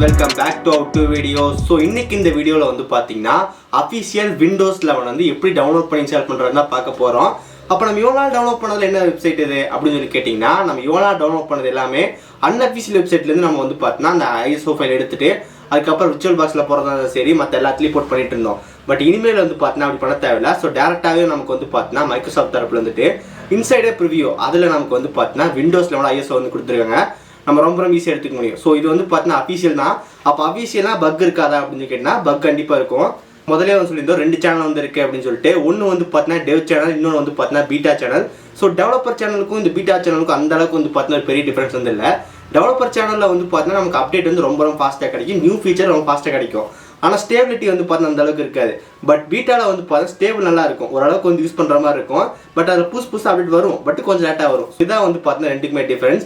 Welcome back to our two video. So இன்னைக்கு இந்த வீடியோவில் வந்து பார்த்தீங்கன்னா அஃபிஷியல் விண்டோஸ் 11 வந்து எப்படி டவுன்லோட் பண்ணி இன்ஸ்டால் பண்ணுறதுனா பார்க்க போகிறோம். அப்போ நம்ம இவ்வளோ நாள் டவுன்லோட் பண்ணது என்ன வெப்சைட் இது அப்படின்னு சொல்லி கேட்டிங்கன்னா, நம்ம இவ்வளோ நாள் டவுன்லோட் பண்ணது எல்லாமே அன்அஃபிஷியல் வெப்சைட்லேருந்து நம்ம வந்து பார்த்தீங்கன்னா அந்த ஐஎஸ்ஓ ஃபைல் எடுத்துகிட்டு அதுக்கப்புறம் விர்ச்சுவல் பாக்ஸில் போகிறதா சரி மற்ற எல்லாத்துலேயும் போட் பண்ணிட்டு இருந்தோம். பட் இனிமேல் வந்து பார்த்தீங்கன்னா அப்படி பண்ண தேவையில்லை. ஸோ டேரெக்டாகவே நமக்கு வந்து பார்த்தீங்கன்னா மைக்ரோசாஃப்ட் தரப்புல வந்துட்டு இன்சைடே ப்ரிவியூ அதில் நமக்கு வந்து பார்த்தீங்கன்னா விண்டோஸ் 11 ஐஎஸ்ஓ வந்து கொடுத்துருக்காங்க. நம்ம ரொம்ப ஈஸியாக எடுத்துக்க முடியும். ஸோ இது வந்து பார்த்தீங்கன்னா அஃபிஷியல் தான். அப்போ அஃபிஷியலாக பக் இருக்காதா அப்படின்னு கேட்டிங்கன்னா பக் கண்டிப்பாக இருக்கும். முதலே வந்து சொல்லியிருந்தோம் 2 சேனல் வந்து இருக்குது அப்படின்னு சொல்லிட்டு. ஒன்று வந்து பார்த்தீங்கன்னா டெவ் சேனல், இன்னொன்று வந்து பார்த்தீங்கன்னா பீட்டா சேனல். ஸோ டெவலப்பர் சேனலுக்கும் இந்த பீட்டா சேனலுக்கும் அந்த அளவுக்கு வந்து பார்த்தீங்கன்னா பெரிய டிஃப்ரென்ஸ் வந்து இல்லை. டெவலப்பர் சேனலில் வந்து பார்த்தீங்கன்னா நமக்கு அப்டேட் வந்து ரொம்ப ஃபாஸ்ட்டாக கிடைக்கும், நியூ ஃபீச்சர் ரொம்ப ஃபாஸ்ட்டாக கிடைக்கும். ஆனால் ஸ்டேபிலிட்டி வந்து பார்த்தீங்கன்னா அந்த அளவுக்கு இருக்காது. பட் பீட்டாவில் வந்து பார்த்தீங்கன்னா ஸ்டேபிள் நல்லா இருக்கும், ஓரளவுக்கு வந்து யூஸ் பண்ணுற மாதிரி இருக்கும். பட் அதில் புதுசு அப்டேட் வரும், பட் கொஞ்சம் லேட்டாக வரும். இதான் வந்து பார்த்தீங்கன்னா ரெண்டுக்குமே டிஃபரன்ஸ்.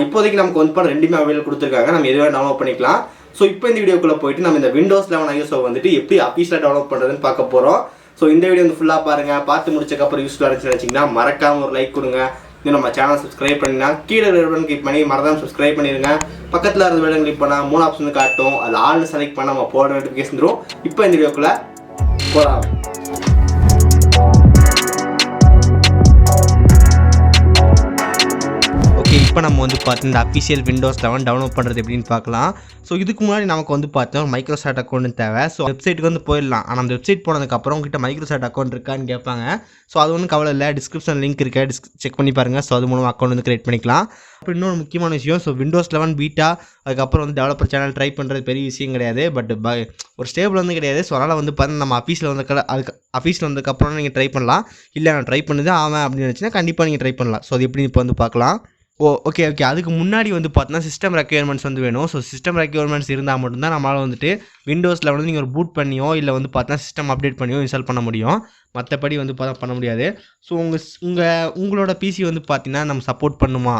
இப்போதைக்கு நமக்கு வந்து பார்த்தா ரெண்டுமே அவைலபிள் கொடுத்துருக்காங்க, நம்ம எதுவும் டவுன்லோட் பண்ணிக்கலாம். ஸோ இப்போ இந்த வீடியோக்குள்ளே போயிட்டு நம்ம இந்த விண்டோஸ் 11 ஐஎஸ்ஓ வந்துட்டு எப்படி அஃபிஷியலாக டவுன்லோட் பண்ணுறதுன்னு பார்க்க போகிறோம். ஸோ இந்த வீடியோ வந்து ஃபுல்லாக பாருங்கள். பார்த்து முடிச்சக்கப்புறம் யூஸ்ஃபுல்லாக இருந்துச்சுன்னு நினச்சிங்கன்னா மறக்காமல் ஒரு லைக் கொடுங்க. இன்னும் நம்ம சேனல் சப்ஸ்கிரைப் பண்ணினா கீழே கிளிக் பண்ணி மறக்காம சப்ஸ்கிரைப் பண்ணிடுங்க. பக்கத்தில் இருந்த வேலை கிளிக் பண்ணால் 3 ஆப்ஷன் காட்டும், அதில் ஆல்னு செலக்ட் பண்ணால் நம்ம போட நோட்டிஃபிகேஷன் தரும். இப்போ இந்த வீடியோக்குள்ளே போகலாம். இப்போ நம்ம வந்து பார்த்து இந்த அஃபிஷியல் விண்டோஸ் 11 டவுன்லோட் பண்ணுறது எப்படின்னு பார்க்கலாம். ஸோ இதுக்கு முன்னாடி நமக்கு வந்து பார்த்தோம் மைக்ரோசாஃப்ட் அக்கௌண்ட் தேவை. ஸோ வெப்சைட்டுக்கு வந்து போயிடலாம். ஆனால் அந்த வெப்சைட் போனதுக்கப்புறம் உங்ககிட்ட மைக்ரோசாஃப்ட் அக்கௌண்ட் இருக்கான்னு கேட்பாங்க. ஸோ அது ஒன்றும் கவலை இல்லை, டிஸ்கிரிப்ஷன் லிங்க் இருக்கா, செக் பண்ணி பாருங்கள். ஸோ அது மூலமாக அக்கௌண்ட் வந்து கிரியேட் பண்ணிக்கலாம். அப்புறம் இன்னொரு முக்கியமான விஷயம், ஸோ விண்டோஸ் 11 பீட்டா அதுக்கப்புறம் வந்து டெவலப்பர் சேனல் ட்ரை பண்ணுறது பெரிய விஷயம் கிடையாது. பட் ஒரு ஸ்டேபிள் வந்து கிடையாது. ஸோ அதனால் வந்து பார்த்தீங்கன்னா நம்ம அஃபீஸில் வந்ததுக்கப்புறம் நீங்கள் ட்ரை பண்ணலாம். இல்லை நான் ட்ரை பண்ணது ஆவேன் அப்படின்னு நினச்சின்னா கண்டிப்பாக நீங்கள் ட்ரை பண்ணலாம். ஸோ அது எப்படி இப்போ வந்து பார்க்கலாம். ஓகே அதுக்கு முன்னாடி வந்து பார்த்தீங்கன்னா சிஸ்டம் ரெக்யர்மெண்ட்ஸ் வந்து வேணும். ஸோ சிஸ்டம் ரெக்யர்மெண்ட்ஸ் இருந்தால் மட்டும்தான் நம்மளால் வந்துட்டு விண்டோஸில் வந்து நீங்கள் ஒரு பூட் பண்ணியோ இல்லை வந்து பார்த்தீங்கன்னா சிஸ்டம் அப்டேட் பண்ணியோ இன்ஸ்டால் பண்ண முடியும். மற்றபடி வந்து பண்ண முடியாது. ஸோ உங்களோட பிசி வந்து பார்த்தீங்கன்னா நம்ம சப்போர்ட் பண்ணுமா,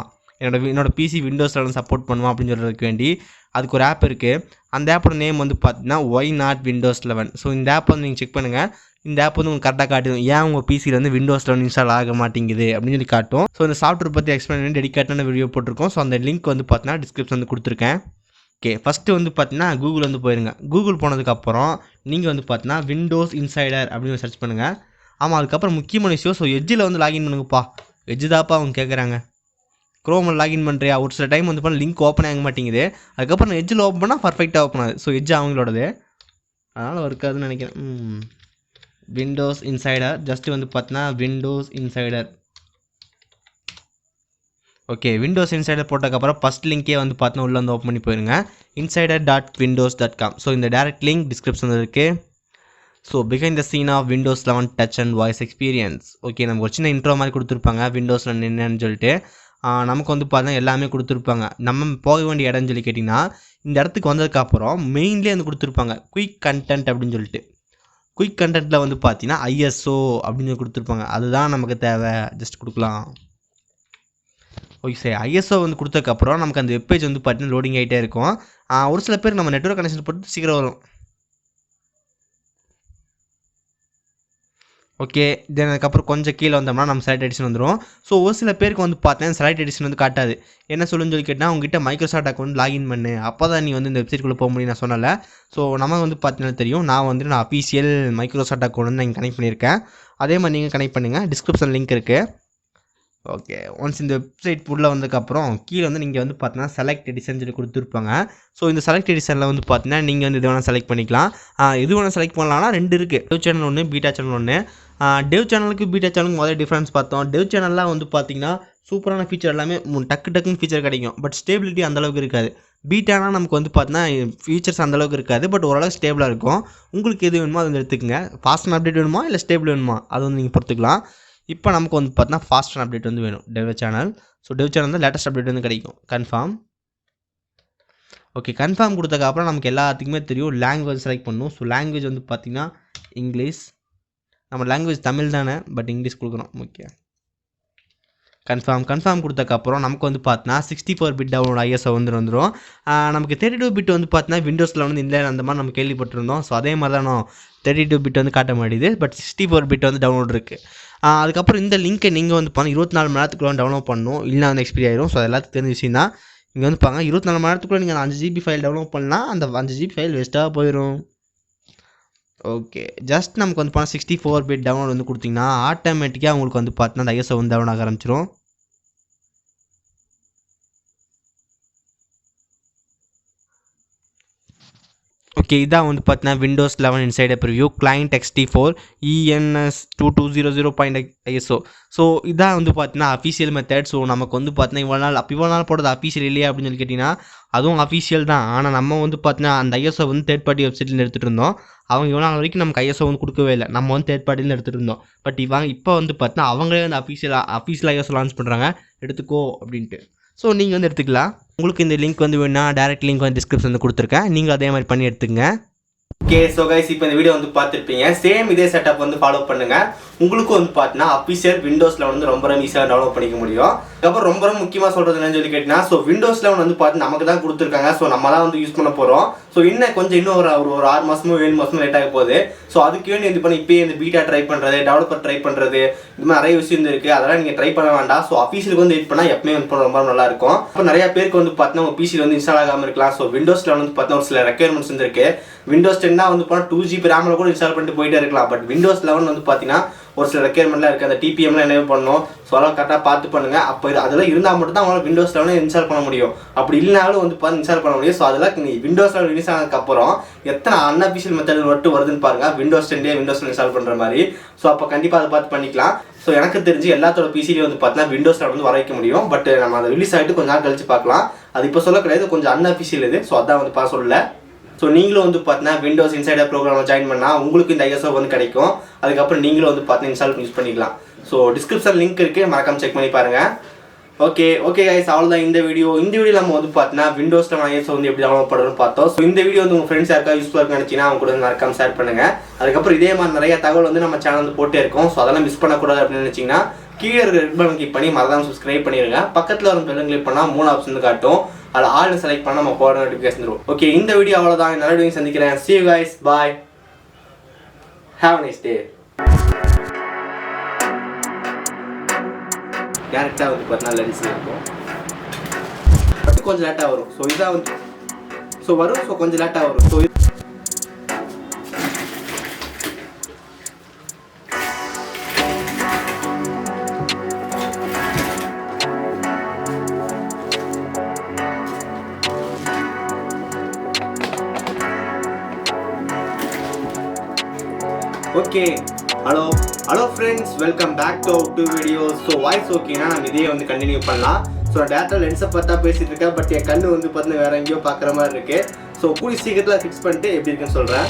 என்னோட பிசி விண்டோஸ் 11 சப்போர்ட் பண்ணுமா அப்படின்னு சொல்கிறதுக்கு வேண்டி அதுக்கு ஒரு ஆப் இருக்குது. அந்த ஆப்போட நேம் வந்து பார்த்தீங்கன்னா ஒய் நாட் விண்டோஸ் 11. ஸோ இந்த ஆப் வந்து நீங்கள் செக் பண்ணுங்கள். இந்த ஆப் வந்து உங்களுக்கு கரெக்டாக காட்டும் ஏன் உங்கள் பிசியில் வந்து விண்டோஸ் 11 இன்ஸ்டால் ஆக மாட்டேங்குது அப்படின்னு சொல்லி காட்டும். ஸோ இந்த சாஃப்ட்வேர் பற்றி எக்ஸ்பிளைன் பண்ணி டெடிகேட்டான வீடியோ போட்டிருக்கோம். ஸோ அந்த லிங்க் வந்து பார்த்தீங்கன்னா டிஸ்கிரிப்ஷன் வந்து கொடுத்துருக்கேன். ஓகே, ஃபஸ்ட்டு வந்து பார்த்தீங்கன்னா கூகுள் வந்து போயிருங்க. கூகுள் போனதுக்கப்புறம் நீங்கள் வந்து பார்த்தீங்கன்னா விண்டோஸ் இன்சைடர் அப்படின்னு சர்ச் பண்ணுங்கள். ஆமாம், அதுக்கப்புறம் முக்கியமான விஷயம், ஸோ எட்ஜில் வந்து லாகின் பண்ணுங்கப்பா. எட்ஜு தாப்பா அவங்க கேட்குறாங்க. க்ரோமில் லாகின் பண்ணுறியா, ஒரு சில டைம் வந்து பண்ண லிங்க் ஓப்பன் ஆக மாட்டேங்குது. அதுக்கப்புறம் நான் எட்ஜில் ஓப்பன் பண்ணால் பர்ஃபெக்டாக ஓப்பன் ஆகுது. ஸோ எட்ஜ் அவங்களோடது, அதனால் இருக்காதுன்னு நினைக்கிறேன். விண்டோஸ் இன்சைடர் ஜஸ்ட்டு வந்து பார்த்தீங்கன்னா Windows insider. Okay, Windows insider போட்டதுக்கப்புறம் ஃபஸ்ட் லிங்கே வந்து பார்த்தீங்கன்னா உள்ளே வந்து ஓப்பன் பண்ணி போயிருங்க. insider.windows.com. ஸோ இந்த டேரக்ட் லிங்க் டிஸ்கிரிப்ஷன் இருக்குது. So behind the scene of Windows 11 touch and voice experience. Okay, நமக்கு ஒரு சின்ன இன்ட்ரோ மாதிரி கொடுத்துருப்பாங்க விண்டோஸில் என்னன்னு சொல்லிட்டு. நமக்கு வந்து பார்த்தீங்கன்னா எல்லாமே கொடுத்துருப்பாங்க. நம்ம போக வேண்டிய இடம்னு சொல்லி கேட்டிங்கன்னா இந்த இடத்துக்கு வந்ததுக்கப்புறம் மெயின்லேயே வந்து கொடுத்துருப்பாங்க குயிக் கண்டென்ட் அப்படின்னு சொல்லிட்டு. குயிக் கண்டென்ட்டில் வந்து பார்த்தீங்கன்னா ஐஎஸ்ஓ அப்படின்னு கொடுத்துருப்பாங்க. அதுதான் நமக்கு தேவை, ஜஸ்ட் கொடுக்கலாம். ஓகே சரி, ஐஎஸ்ஓ வந்து கொடுத்ததுக்கப்புறம் நமக்கு அந்த வெப்பேஜ் வந்து பார்த்தீங்கன்னா லோடிங் ஆகிட்டே இருக்கும். ஒரு சில பேர் நம்ம நெட்வொர்க் கனெக்ஷன் போட்டு சீக்கிரம் வரும். ஓகே, தென் அதுக்கப்புறம் கொஞ்சம் கீழே வந்தோம்னா நம்ம செலக்ட் எடிஷன் வந்துடும். ஸோ ஒரு சில பேருக்கு வந்து பார்த்தீங்கன்னா செலக்ட் எடிஷன் வந்து காட்டாது. என்ன சொல்லுன்னு சொல்லி கேட்டால் உங்ககிட்ட மைக்ரோசாஃப்ட் அக்கௌண்ட் லாகின் பண்ணு, அப்போ தான் நீ வந்து இந்த வெப்சைட்குள்ளே போக முடியும் நான் சொன்னல. ஸோ நம்ம வந்து பார்த்தீங்கன்னா தெரியும், நான் அஃபிஷியல் மைக்ரோசாஃப்ட் அக்கௌண்ட் வந்து நான் கனெக்ட் பண்ணியிருக்கேன். அதே மாதிரி நீங்கள் கனெக்ட் பண்ணுங்கள், டிஸ்கிரிப்ஷன் லிங்க் இருக்குது. ஓகே, ஒன்ஸ் இந்த வெப்சைட் உள்ளே வந்ததுக்கப்புறம் கீழே வந்து நீங்கள் வந்து பார்த்தீங்கன்னா செலக்ட் எடிஷன் சொல்லி கொடுத்துருப்பாங்க. ஸோ இந்த செலக்ட் எடிஷனில் வந்து பார்த்தீங்கன்னா நீங்கள் வந்து எது வேணால் செலக்ட் பண்ணிக்கலாம். எது வேணால் செலக்ட் பண்ணலாம்னா 2 இருக்குது, டெவ் சேனல் ஒன்று, பீட்டா சேனல் ஒன்று. டெவ் சேனலுக்கு பீட்டா சேனலுக்கு முதல்ல டிஃப்ரென்ஸ் பார்த்தோம். டெவ் சேனல்லாம் வந்து பார்த்தீங்கன்னா சூப்பரான ஃபீச்சர் எல்லாமே டக்குன்னு ஃபீச்சர் கிடைக்கும். பட் ஸ்டேபிலிட்டி அந்தளவுக்கு இருக்காது. பீட்டானா நமக்கு வந்து பார்த்தீங்கன்னா ஃபீச்சர்ஸ் அந்தளவுக்கு இருக்காது, பட் ஓரளவு ஸ்டேபிளாக இருக்கும். உங்களுக்கு எது வேணுமோ அதை வந்து எடுத்துக்கங்க. ஃபாஸ்ட் அண்ட் அப்டேட் வேணுமா இல்லை ஸ்டேபிள் வேணுமா அது வந்து நீங்கள் பொறுத்துக்கலாம். இப்போ நமக்கு வந்து பார்த்தீங்கன்னா ஃபாஸ்ட் அண்ட் அப்டேட் வந்து வேணும் டெவ் சேனல். ஸோ டெவ் சேனல் வந்து லேட்டஸ்ட் அப்டேட் வந்து கிடைக்கும். கன்ஃபார்ம். ஓகே, கன்ஃபார்ம் கொடுத்ததுக்கப்புறம் நமக்கு எல்லாத்துக்குமே தெரியும் லாங்குவேஜ் செலக்ட் பண்ணணும். ஸோ லாங்குவேஜ் வந்து பார்த்திங்கன்னா இங்கிலீஷ். நம்ம லாங்குவேஜ் தமிழ் தானே, பட் இங்கிலீஷ் கொடுக்குறோம். ஓகே, கன்ஃபார்ம் கொடுத்ததுக்கப்புறம் நமக்கு வந்து பார்த்தீங்கன்னா 64 பிட் டவுன்லோட் ஐஎஸ்ஓ வந்துடும். நமக்கு 32 பிட் வந்து பார்த்தீங்கன்னா விண்டோஸில் வந்து இல்லை அந்த மாதிரி நம்ம கேள்விப்பட்டிருந்தோம். ஸோ அதே மாதிரி தான் 32 பிட் வந்து காட்ட மாட்டேது, பட் 64 பிட் வந்து டவுன்லோட் இருக்குது. அதுக்கப்புறம் இந்த லிங்க்கை நீங்கள் வந்து 24 மணி நேரத்துக்குள்ள டவுன்லோட் பண்ணணும், இல்லை வந்து எக்ஸ்பீரி ஆயிரும். ஸோ அது எல்லாத்துக்கும் தெரிஞ்ச விஷயம் தான். இங்கே வந்து பாருங்க 24 மணி நேரத்துக்குள்ளே நீங்கள் 5 GB ஃபைல் டவுன்லோட் பண்ணலாம். அந்த 5 GB ஃபைல் வேஸ்ட்டாக போயிடும். ஓகே, ஜஸ்ட் நமக்கு வந்து பார்த்தா 64 பிட் டவுன்லோட் வந்து கொடுத்தீங்கன்னா ஆட்டோமேட்டிக்காக உங்களுக்கு வந்து பார்த்தீங்கன்னா அந்த ஐஎஸ்ஓ வந்து டவுன் ஆக ஆரம்பிச்சிடும். ஓகே, இதான் வந்து பார்த்தீங்கன்னா Windows 11 insider preview client XT4 ENS2200.ISO. So இதான் வந்து பார்த்தீங்கன்னா அஃபீஷியல் மெத்தட். ஸோ நமக்கு வந்து பார்த்தீங்கன்னா இவ்வளோ நாள் போடுறது அஃபீஷியல் இல்லையா அப்படின்னு சொல்லி கேட்டிங்கன்னா அதுவும் அஃபீஷியல் தான். ஆனால் நம்ம வந்து பார்த்தீங்கன்னா அந்த ஐஎஸ்ஓ வந்து தேர்ட் பார்ட்டி வெப்சைட்டில் எடுத்துகிட்டு இருந்தோம். அவங்க இவ்வளோ நாள் வரைக்கும் நமக்கு ஐஎஸ்ஓ வந்து கொடுக்கவே இல்லை. நம்ம வந்து தேர்ட் பார்ட்டியில் எடுத்துகிட்டு இருந்தோம். பட் இப்போ வந்து பார்த்தீங்கன்னா அவங்களே வந்து அஃபீஷியல் ஐஎஸ்ஓ லான்ச் பண்ணுறாங்க, எடுத்துக்கோ அப்படின்ட்டு. ஸோ நீங்கள் வந்து எடுத்துக்கலாம். உங்களுக்கு இந்த லிங்க் வந்து வேணும்னா டேரக்ட் லிங்க் வந்து டிஸ்கிரிப்ஷன் வந்து கொடுத்துருக்கேன், நீங்கள் அதே மாதிரி பண்ணி எடுத்துங்க. ஓகே, ஸோ கைஸ் இப்போ இந்த வீடியோ வந்து பார்த்துருப்பீங்க. சேம் இதே செட்டப் வந்து ஃபாலோ பண்ணுங்கள். உங்களுக்கும் வந்து பார்த்தீங்கன்னா அஃபிஷியல் விண்டோஸில் வந்து ரொம்ப ஈஸியாக டெவலப் பண்ணிக்க முடியும். அதுக்கப்புறம் ரொம்ப முக்கியமாக சொல்கிறது என்னன்னு சொல்லி கேட்டிங்கன்னா, ஸோ விண்டோஸ் 11 வந்து பார்த்தீங்கன்னா நமக்கு தான் கொடுத்துருக்காங்க. ஸோ நம்ம தான் வந்து யூஸ் பண்ண போகிறோம். ஸோ இன்னும் ஒரு 6 மாதமோ 7 மாதமோ லேட் ஆக போகுது. ஸோ அதுக்கு வேண்டி இது பண்ணி இப்போயே இந்த பீட்டா ட்ரை பண்ணுறது, டெவலப்பர் ட்ரை பண்ணுறது, இது மாதிரி நிறைய விஷயம் இருக்குது. அதெல்லாம் நீங்கள் ட்ரை பண்ண வேண்டாம். ஸோ அஃபீஷியலுக்கு வந்து வெயிட் பண்ணால் எப்பவுமே வந்து ரொம்ப நல்லாயிருக்கும். இப்போ நிறைய பேருக்கு வந்து பார்த்தீங்கன்னா உங்கள் பிசியில் வந்து இன்ஸ்டால் ஆகாமல் இருக்கலாம். ஸோ விண்டோஸ் 11 வந்து பார்த்தீங்கன்னா ஒரு சில ரெக்யர்மெண்ட்ஸ் வந்து இருக்குது. விண்டோஸ் 10 தான் வந்து பார்த்தா 2 GB ரேமில் கூட இன்ஸ்டால் பண்ணிட்டு போயிட்டே இருக்கலாம். பட் விண்டோஸ் 11 வந்து பார்த்தீங்கன்னா ஒரு சில ரெக்யர்மெண்ட்லாம் இருக்குது. அந்த டிபிஎம்லாம் என்ன பண்ணணும், ஸோ அதெல்லாம் கரெக்டாக பார்த்து பண்ணுங்கள். அப்போ அதெல்லாம் இருந்தால் மட்டும் தான் அவங்களால விண்டோஸ் 11 இன்ஸ்டால் பண்ண முடியும். அப்படி இல்லைனாலும் வந்து பார்த்து இன்ஸ்டால் பண்ண முடியும். ஸோ அதெல்லாம் விண்டோஸ் 11 ரிலீஸ் ஆனதுக்கப்புறம் எத்தனை அன்அஃபிஷியல் மெத்தட் மட்டும் வருதுன்னு பாருங்கள். விண்டோஸ் 10 விண்டோஸ் இன்ஸ்டால் பண்ணுற மாதிரி. ஸோ அப்போ கண்டிப்பாக அதை பார்த்து பண்ணிக்கலாம். ஸோ எனக்கு தெரிஞ்சு எல்லாத்தோட பிசிலையும் வந்து பார்த்தீங்கன்னா விண்டோஸ் 11 வந்து வர வைக்க முடியும். பட் நம்ம அதை ரிலீஸ் ஆகிட்டு கொஞ்சம் நாள் கழிச்சு பார்க்கலாம். அது இப்போ சொல்ல கிடையாது, கொஞ்சம் அன்அஃபிஷியல் இது. ஸோ அதான் வந்து பார்க்க சொல்லல. ஸோ நீங்களும் வந்து பார்த்தீங்கன்னா விண்டோஸ் இன்சைடர் ப்ரோக்ராமில் ஜாயின் பண்ணால் உங்களுக்கு இந்த ஐஎஸ்ஓ வந்து கிடைக்கும். அதுக்கப்புறம் நீங்களும் வந்து பார்த்தீங்கன்னா இன்ஸ்டால் யூஸ் பண்ணிக்கலாம். ஸோ டிஸ்கிரிப்ஷன் லிங்க் இருக்குது, மறக்காம செக் பண்ணி பாருங்கள். ஓகே கைஸ், அவ்வளோதான் இந்த வீடியோவில் நம்ம வந்து பார்த்தீங்கன்னா விண்டோஸ் 11 ஐஎஸ்ஓ வந்து எப்படி டவுன்லோட் பண்ணுறதுன்னு பார்த்தோம். ஸோ இந்த வீடியோ வந்து உங்கள் ஃப்ரெண்ட்ஸ் யாருக்கா யூஸ்ஃபுல்லாக இருக்குன்னு நினச்சிங்கன்னா அவங்க கூட மறக்காம ஷேர் பண்ணுங்கள். அதுக்கப்புறம் இதே மாதிரி நிறைய தகவல் வந்து நம்ம சேனல் வந்து போட்டே இருக்கோம். ஸோ அதெல்லாம் மிஸ் பண்ணக்கூடாது அப்படின்னு நினச்சிங்கன்னா கீழே ரெட் பட்டன் கிளிக் பண்ணி மறக்காம சப்ஸ்கிரைப் பண்ணிடுங்க. பக்கத்தில் ஒரு பெல் கிளிக் பண்ணால் 3 ஆப்ஷன் காட்டும். அதில் ஆல் செலக்ட் பண்ணால் நம்ம போட நோட்டிஃபிகேஷன் வரும். ஓகே, இந்த வீடியோ அவ்வளோதான். நல்ல வீடியோ சந்திக்கிறேன். See you guys, bye, have a nice day. டேரெக்டாக வந்து பார்த்தீங்கன்னா லென்ஸில் இருக்கும், பட் கொஞ்சம் லேட்டாக வரும். ஸோ இதாக வந்து வரும். ஸோ கொஞ்சம் லேட்டாக வரும். So okay, hello friends, welcome back to our 2 videos. So voice ஓகேனா நம்ம இதே வந்து கண்டினியூ பண்ணலாம். ஸோ நான் டேரக்டாக லென்ஸை பார்த்தா பேசிகிட்டு இருக்கேன். பட் என் கண்ணு வந்து பார்த்தீங்கன்னா வேறு எங்கேயோ பார்க்குற மாதிரி இருக்குது. ஸோ கூடி சீக்கிரத்தில் ஃபிக்ஸ் பண்ணிட்டு எப்படி இருக்குன்னு சொல்கிறேன்.